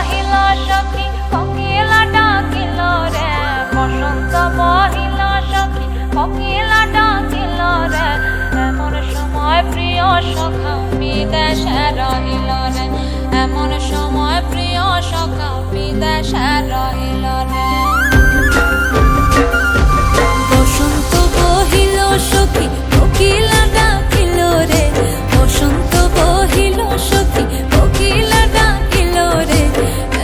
বহিল সখী কোকিলা ডাকিল রে, বসন্ত বহিল সখী কোকিলা ডাকিল রে, এমন সময় প্রিয় সখা বিদেশে রহিল রে, এমন সময় প্রিয় সখা বিদেশে রহিল রে। বসন্ত বহিল সখী কোকিলা ডাকিল রে, বসন্ত বহিল সখী কোকিলা ডাকিল রে,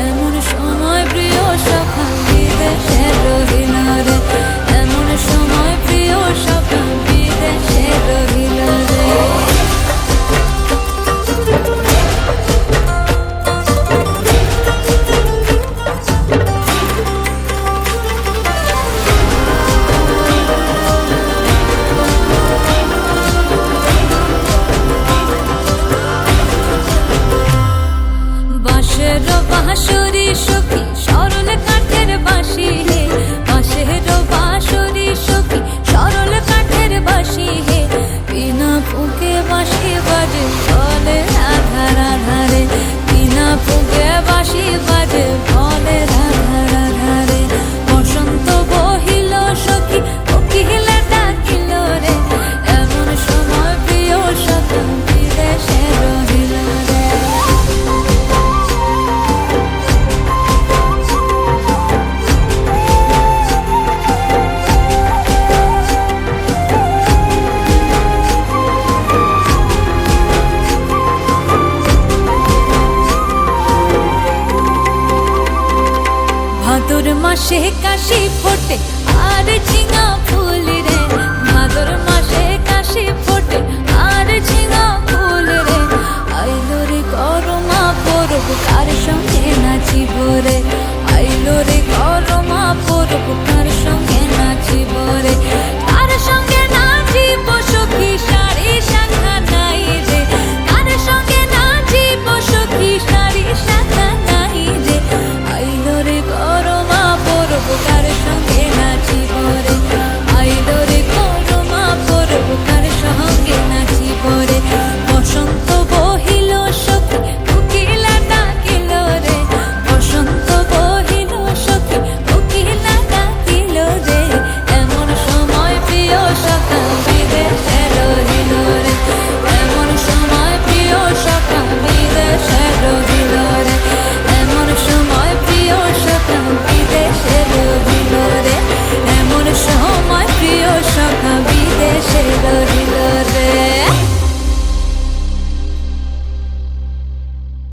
এমন সময় প্রিয় সখা বিদেশে রহিল রে, এমন সময় প্রিয় সখা বিদেশে রহিল রে। বাঁশের বাঁশরি সখী সরল কাঠের বাঁশি হে, বাঁশের বাঁশরি সখী সরল কাঠের বাঁশি হে, বিনা ফুঁকে বাঁশি বাজে বলে রাধা রাধা রে, বিনা ফুঁকে বাঁশি বাজে বলে রাধা রাধা রে। বসন্ত বহিল সখী কোকিলা ডাকিল রে, এমন সময় প্রিয় সখা বিদেশে রহিল রে। ভাদর মাসে কাশি ফোটে আর ঝিঙা ফুল রে, ভাদর মাসে কাশি ফোটে আর ঝিঙা ফুল রে, আইলো রে করমা পরব কার সঙ্গে নাচিব রে, আইলো রে